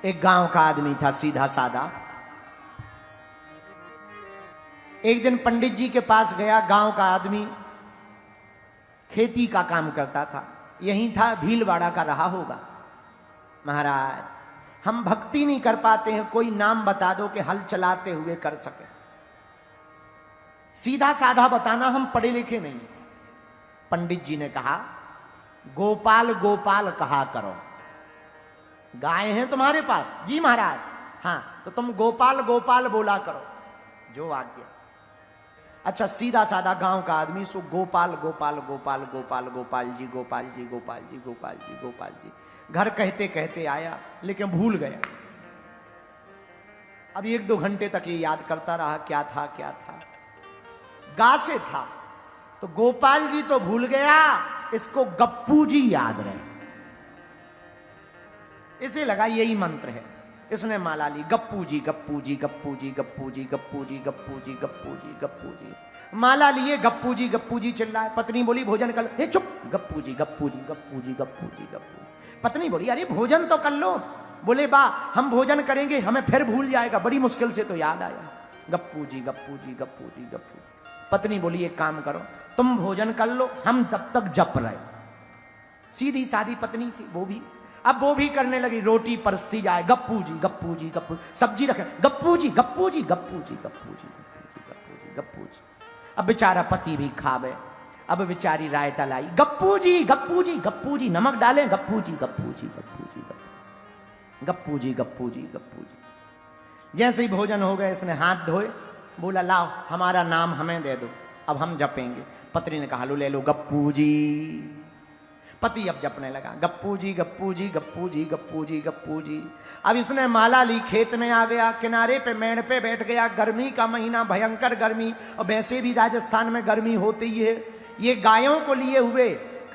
एक गांव का आदमी था, सीधा साधा। एक दिन पंडित जी के पास गया। गांव का आदमी खेती का काम करता था, यहीं था, भीलवाड़ा का रहा होगा। महाराज, हम भक्ति नहीं कर पाते हैं, कोई नाम बता दो कि हल चलाते हुए कर सके। सीधा साधा बताना, हम पढ़े लिखे नहीं। पंडित जी ने कहा, गोपाल गोपाल कहा करो। गाय हैं तुम्हारे पास? जी महाराज। हाँ, तो तुम गोपाल गोपाल बोला करो, जो आज्ञा। अच्छा, सीधा साधा गांव का आदमी, सो गोपाल गोपाल गोपाल गोपाल गोपाल जी गोपाल जी गोपाल जी गोपाल जी गोपाल जी घर कहते कहते आया, लेकिन भूल गया। अब 1-2 घंटे तक ये याद करता रहा, क्या था क्या था। गा से था, तो गोपाल जी तो भूल गया, इसको गप्पू जी याद रहे। इसे लगा यही मंत्र है। इसने माला ली, गप्पू जी गप्पू जी गप्पू जी गप्पू जी गप्पू जी गप्पू जी गप्पू जी गप्पू जी। माला लिए, गप्पू जी चिल्लाए। पत्नी बोली, भोजन कर लो। हे चुप, गप्पू जी गप्पू जी गप्पू जी गप्पू जी गप्पू। पत्नी बोली, अरे भोजन तो कर लो। बोले, बा हम भोजन करेंगे, हमें फिर भूल जाएगा, बड़ी मुश्किल से तो याद आया। गप्पू जी गप्पू जी गप्पू जी गप्पू। पत्नी बोली, एक काम करो, तुम भोजन कर लो, हम तब तक जप रहे। सीधी सादी पत्नी थी वो भी। अब वो भी करने लगी, रोटी परसती जाए, गप्पू जी गप्पू जी गप्पू। सब्जी रखे, गप्पू जी गप्पू जी गप्पू जी गप्पू जी गप्पू जी गप्पू जी। अब बेचारा पति भी खावे। अब बेचारी रायता लाई, गप्पू जी गप्पू जी गप्पू जी, नमक डालें, गप्पू जी गप्पू जी गप्पू जी गप्पू जी गप्पू जी गप्पू जी। जैसे ही भोजन हो गए, इसने हाथ धोए, बोला, लाओ हमारा नाम हमें दे दो, अब हम जपेंगे। पत्नी ने कहा, लो ले लो गप्पू जी। पति अब जपने लगा, गप्पू जी गप्पू जी गप्पू जी गप्पू जी गप्पू जी। अब इसने माला ली, खेत में आ गया, किनारे पे मेड़ पे बैठ गया। गर्मी का महीना, भयंकर गर्मी, और वैसे भी राजस्थान में गर्मी होती है। ये गायों को लिए हुए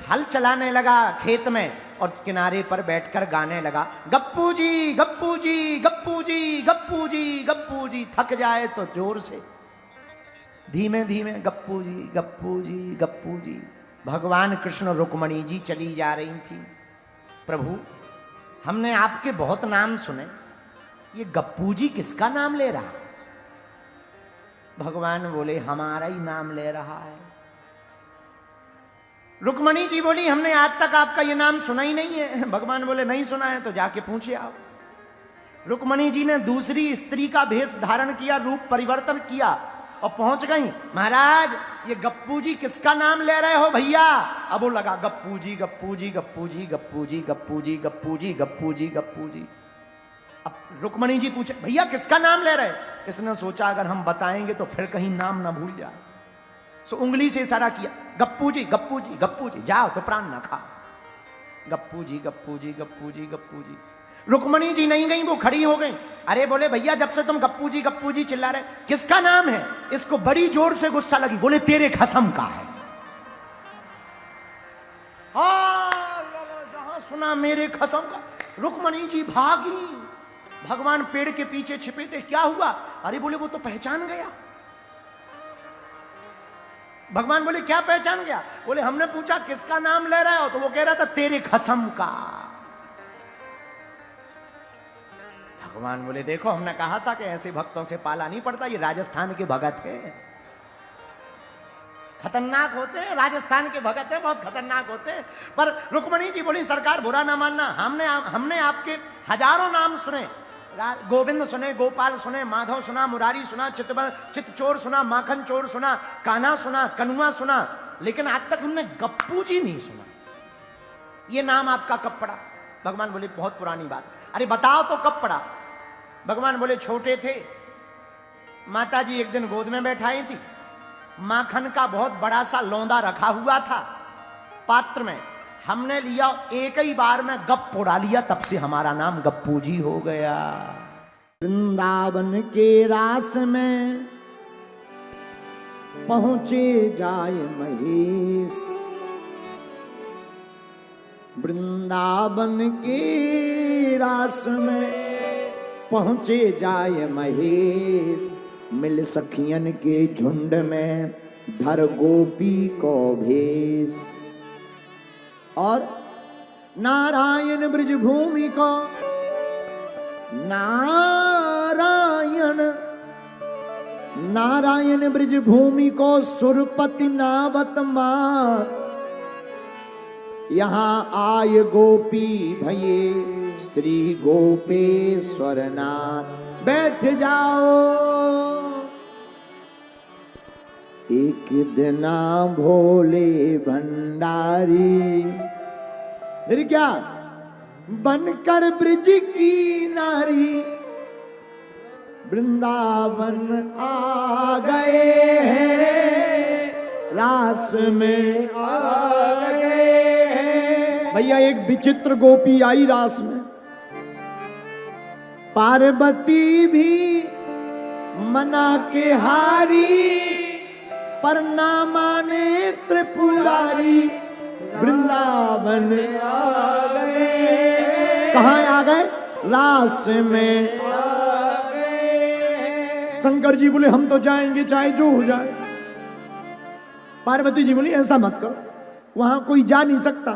हल चलाने लगा खेत में, और किनारे पर बैठकर गाने लगा, गप्पू जी गप्पू जी गप्पू जी गप्पू जी गप्पू जी। थक जाए तो जोर से, धीमे धीमे, गप्पू जी गप्पू जी गप्पू जी। भगवान कृष्ण रुक्मणी जी चली जा रही थी। प्रभु, हमने आपके बहुत नाम सुने, ये गप्पू जी किसका नाम ले रहा? भगवान बोले, हमारा ही नाम ले रहा है। रुक्मणी जी बोली, हमने आज तक आपका ये नाम सुना ही नहीं है। भगवान बोले, नहीं सुना है तो जाके पूछे आओ। रुक्मणी जी ने दूसरी स्त्री का भेष धारण किया, रूप परिवर्तन किया, और पहुंच गई। महाराज, ये गप्पू जी किसका नाम ले रहे हो भैया? अब वो लगा, गप्पू जी गप्पू जी गप्पू जी गप्पू जी गप्पू जी गप्पू जी गप्पू जी गप्पू जी। अब रुक्मणी जी पूछे, भैया किसका नाम ले रहे? इसने सोचा, अगर हम बताएंगे तो फिर कहीं नाम ना भूल जाए। सो उंगली से इशारा किया, गप्पू जी गप्पू जी गप्पू जी, जाओ तो प्राण ना खा। गप्पू जी गप्पू जी गप्पू जी गप्पू जी। रुक्मणी जी नहीं गई, वो खड़ी हो गई। अरे बोले, भैया जब से तुम गप्पू जी चिल्ला रहे, किसका नाम है? इसको बड़ी जोर से गुस्सा लगी। बोले, तेरे खसम का है। जहां सुना मेरे खसम का, रुक्मणी जी भागी। भगवान पेड़ के पीछे छिपे थे। क्या हुआ? अरे बोले, वो तो पहचान गया। भगवान बोले, क्या पहचान गया? बोले, हमने पूछा किसका नाम ले रहे हो, तो वो कह रहा था तेरे खसम का। भगवान बोले, देखो हमने कहा था कि ऐसे भक्तों से पाला नहीं पड़ता, ये राजस्थान के भगत है, खतरनाक होते हैं। राजस्थान के भगत है, बहुत खतरनाक होते हैं। पर रुक्मणी जी बोली, सरकार बुरा ना मानना, हमने आपके हजारों नाम सुने। गोविंद सुने, गोपाल सुने, माधव सुना, मुरारी सुना, चितचोर सुना, माखन चोर सुना, कान्हा सुना, कनुआ सुना, लेकिन आज तक हमने गप्पू जी नहीं सुना। ये नाम आपका कब पड़ा? भगवान बोले, बहुत पुरानी बात। अरे बताओ तो कब पड़ा? भगवान बोले, छोटे थे, माता जी एक दिन गोद में बैठाई थी, माखन का बहुत बड़ा सा लौंदा रखा हुआ था पात्र में, हमने लिया, एक ही बार में गप उड़ा लिया, तब से हमारा नाम गप्पू जी हो गया। वृंदावन के रास में पहुंचे जाए महेश, वृंदावन के रास में पहुंचे जाए महेश, मिल सखियन के झुंड में धर गोपी को भेष, और नारायण ब्रज भूमि को नारायण नारायण ब्रज भूमि को सुरपति नावत मात, यहाँ आय गोपी भये श्री गोपेश्वर नाथ। बैठ जाओ एक दिना भोले भंडारी, फिर क्या बनकर ब्रज की नारी वृंदावन आ गए हैं, रास में आ गए हैं। भैया एक विचित्र गोपी आई रास में, पार्वती भी मना के हारी, पर ना माने त्रिपुरारी वृंदावन आ गए। कहाँ आ गए? रास में आ गए। शंकर जी बोले हम तो जाएंगे चाहे जो हो जाए। पार्वती जी बोली ऐसा मत करो, वहां कोई जा नहीं सकता।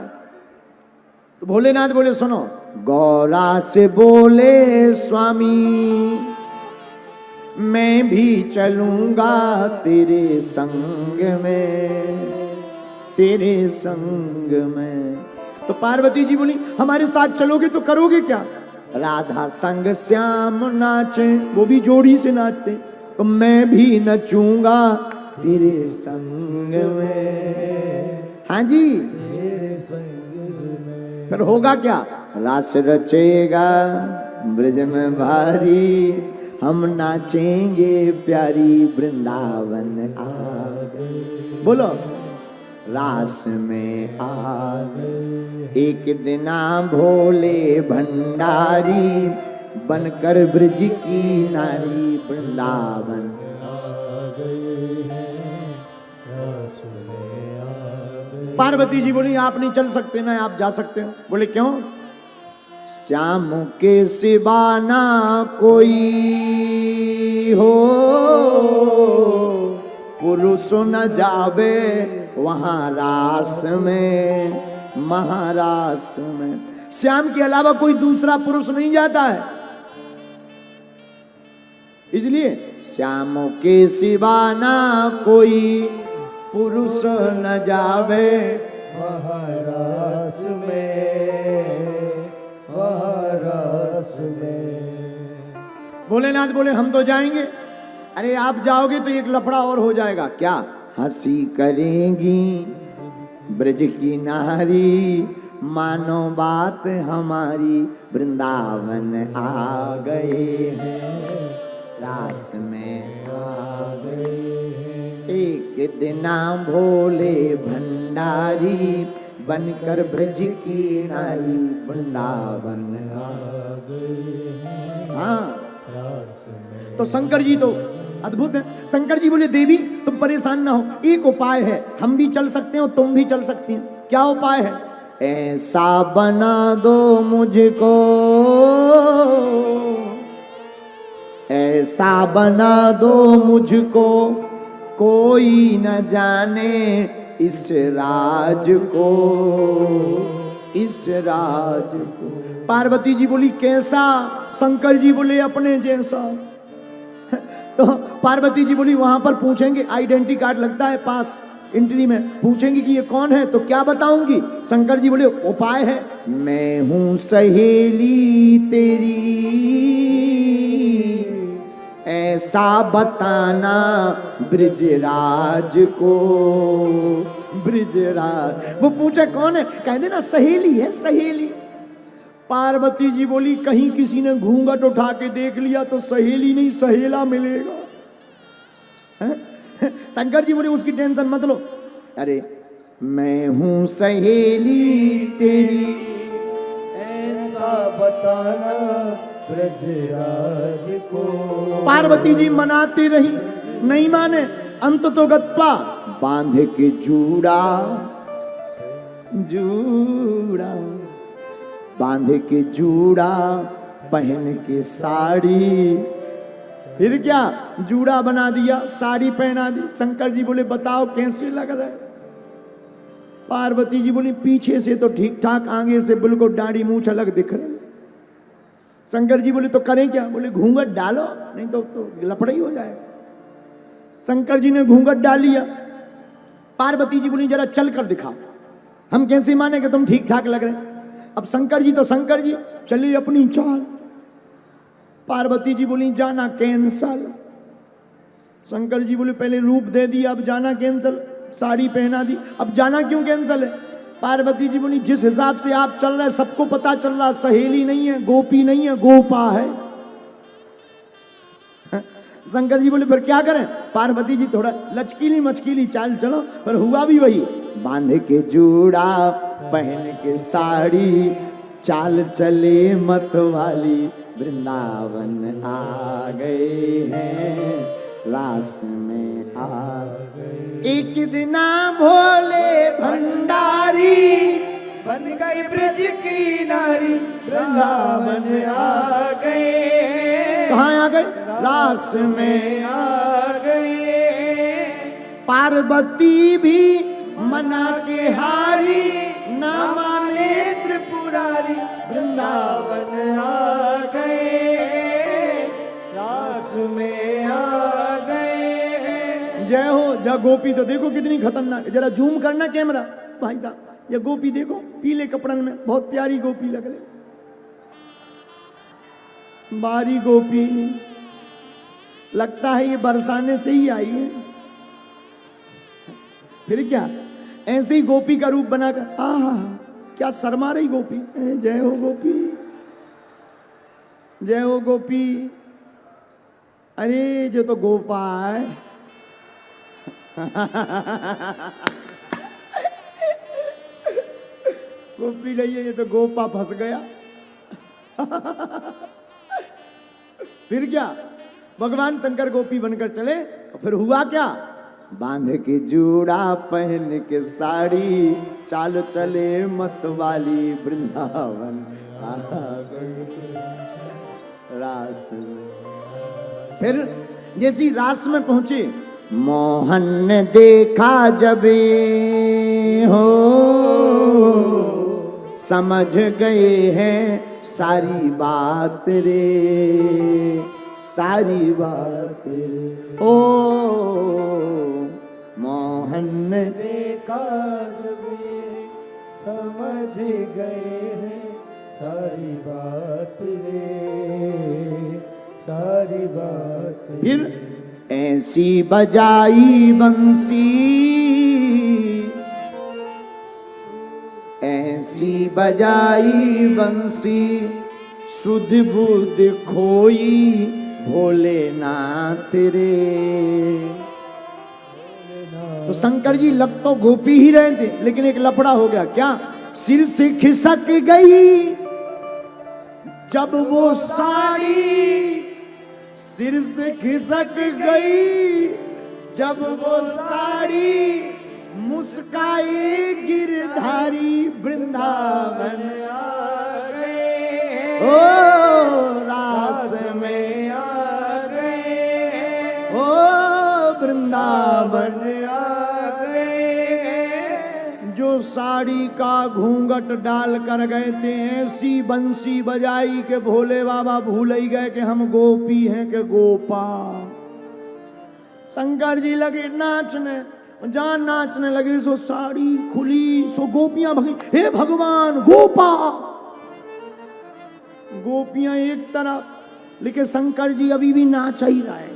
तो भोलेनाथ बोले सुनो, गौरा से बोले स्वामी मैं भी चलूंगा तेरे संग में, तेरे संग में। तो पार्वती जी बोली हमारे साथ चलोगे तो करोगे क्या? राधा संग श्याम नाचे, वो भी जोड़ी से नाचते, तो मैं भी नचूंगा तेरे संग में। हाँ जी, तेरे संग में। फिर होगा क्या? रास रचेगा ब्रज में भारी, हम नाचेंगे प्यारी वृंदावन आ गए। बोलो रास में आ गए। एक दिना भोले भंडारी, बनकर ब्रज की नारी वृंदावन आ गए। पार्वती जी बोली आप नहीं चल सकते ना, आप जा सकते हो। बोले क्यों? श्याम के सिवा ना कोई हो, पुरुष न जावे वहां रास में, महारास में। श्याम के अलावा कोई दूसरा पुरुष नहीं जाता है, इसलिए श्याम के सिवा ना कोई पुरुष न जावे महारास में, महारास में। भोलेनाथ बोले हम तो जाएंगे। अरे आप जाओगे तो एक लफड़ा और हो जाएगा। क्या? हंसी करेंगी ब्रज की नारी, मानो बात हमारी वृंदावन आ गए हैं, रास में आ गए हैं। एक दिना भोले भंडारी, बनकर ब्रज की नारी वृंदावन आ गए हैं। हाँ, तो शंकर जी तो अद्भुत है। शंकर जी बोले देवी तुम परेशान ना हो, एक उपाय है, हम भी चल सकते हो तुम भी चल सकती हो। क्या उपाय है? ऐसा बना दो मुझको, ऐसा बना दो मुझको, कोई न जाने इस राज को, इस राज को। पार्वती जी बोली कैसा? शंकर जी बोले अपने जैसा। तो पार्वती जी बोली वहां पर पूछेंगे, आइडेंटिटी कार्ड लगता है पास एंट्री में, पूछेंगे कि ये कौन है, तो क्या बताऊंगी? शंकर जी बोले उपाय है, मैं हूं सहेली तेरी, ऐसा बताना ब्रिजराज को, ब्रिजराज। वो पूछे कौन है, कह देना सहेली है, सहेली। पार्वती जी बोली कहीं किसी ने घूंघट उठा के देख लिया तो सहेली नहीं सहेला मिलेगा। शंकर जी बोले उसकी टेंशन मत लो। अरे मैं हूं सहेली तेरी, ऐसा बताना ब्रजराज को। पार्वती जी मनाती रही, नहीं माने। अंत तो गत्वा बांध के जूड़ा, जूड़ा बांध के जूड़ा, पहन के साड़ी। फिर क्या? जूड़ा बना दिया, साड़ी पहना दी। शंकर जी बोले बताओ कैसे लग रहा है? पार्वती जी बोली पीछे से तो ठीक ठाक, आगे से बिल्कुल दाढ़ी मूंछ अलग दिख रही। शंकर जी बोले तो करें क्या? बोले घूंघट डालो, नहीं तो लफड़ा ही हो जाएगा। शंकर जी ने घूंघट डाल लिया। पार्वती जी बोली जरा चल कर दिखाओ, हम कैसे माने कि तुम ठीक ठाक लग रहे। अब शंकर जी तो शंकर जी, चलिए अपनी चाल। पार्वती जी बोली जाना कैंसल। शंकर जी बोले पहले रूप दे दिया, अब जाना कैंसल। साड़ी पहना दी, अब जाना क्यों कैंसल है? पार्वती जी बोली जिस हिसाब से आप चल रहे हैं सबको पता चल रहा, सहेली नहीं है, गोपी नहीं है, गोपा है। शंकर जी बोले फिर क्या करें? पार्वती जी थोड़ा लचकीली मचकीली चाल चलो, पर हुआ भी वही। बांध के जूड़ा पहन के साड़ी, चाल चले मत वाली, वृंदावन आ गए हैं, रास में आ गए। एक दिना भोले भंडारी, बन गई ब्रज की नारी, वृंदावन आ गए। कहाँ आ गए? रास में आ गए। पार्वती भी मना के हारी, ना माने त्रिपुरारी, वृंदावन आ गए, रास में आ गए। जय हो। जय गोपी तो देखो कितनी खतरनाक है, जरा जूम करना कैमरा भाई साहब। ये गोपी देखो पीले कपड़न में, बहुत प्यारी गोपी लग रही, बारी गोपी। लगता है ये बरसाने से ही आई है। फिर क्या ऐसे ही गोपी का रूप बनाकर, आहा क्या शर्मा रही गोपी। जय हो गोपी, जय हो गोपी। अरे जो तो गोपा है। गोपी नहीं है ये तो गोपा फंस गया। फिर क्या भगवान शंकर गोपी बनकर चले, और फिर हुआ क्या? बांध के जूड़ा पहन के साड़ी, चाल चले मत वाली, वृंदावन आ गए रास। फिर जैसी रास में पहुंचे, मोहन ने देखा जबे हो, समझ गए हैं सारी बात रे, सारी बात रे। ओ मोहन ने देखा जबे, समझ गए हैं सारी बात रे, सारी बात। फिर ऐसी बजाई बंसी, ऐसी बजाई बंसी, सुध बुध खोई भोलेनाथ रे। तो शंकर जी लग तो गोपी ही रहे थे, लेकिन एक लफड़ा हो गया। क्या? सिर से खिसक गई जब वो साड़ी, सिर से खिसक गई जब वो साड़ी, मुस्काई गिरधारी, वृंदावन आ गए, ओ रास में आ गए, ओ वृंदावन आ गए। जो साड़ी का घूंघट डाल कर गए थे, ऐसी बंसी बजाई के भोले बाबा भूल ही गए कि हम गोपी हैं कि गोपा। शंकर जी लगे नाचने, जहां नाचने लगे सो साड़ी खुली, सो गोपियां भगी, हे भगवान गोपा। गोपियां एक तरफ, लेकिन शंकर जी अभी भी नाच ही रहे।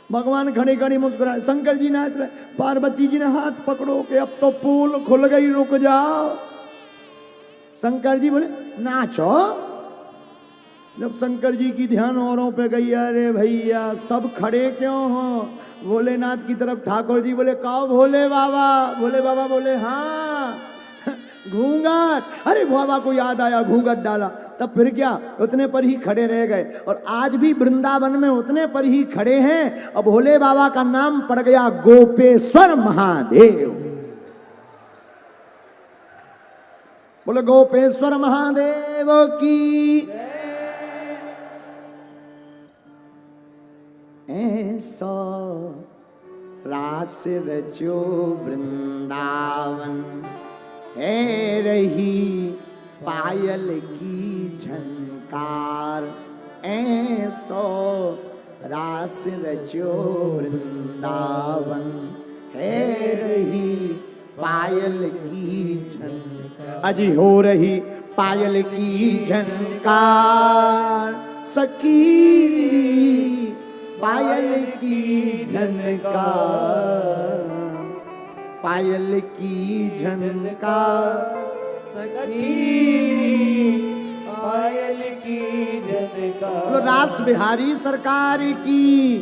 भगवान खड़े खड़े मुस्कुराए, शंकर जी नाच रहे। पार्वती जी ने हाथ पकड़ो के अब तो पोल खुल गई, रुक जाओ। शंकर जी बोले नाचो। जब शंकर जी की ध्यान औरों पे गई, अरे भैया सब खड़े क्यों हो? भोलेनाथ की तरफ ठाकुर जी बोले कहो भोले बाबा। भोले बाबा बोले हाँ घूंघट। अरे बाबा को याद आया, घूंघट डाला। तब फिर क्या, उतने पर ही खड़े रह गए। और आज भी वृंदावन में उतने पर ही खड़े हैं। और भोले बाबा का नाम पड़ गया गोपेश्वर महादेव। बोले गोपेश्वर महादेव की। ऐसा रास रचो वृंदावन, है रही पायल की झनकार। झनकार ऐसो रास रचो वृंदावन है रही पायल की झनकार। अजी हो रही पायल की झनकार सखी पायल की झनकार पायल की झनकार सखी पायल की झनकार। रास बिहारी सरकार की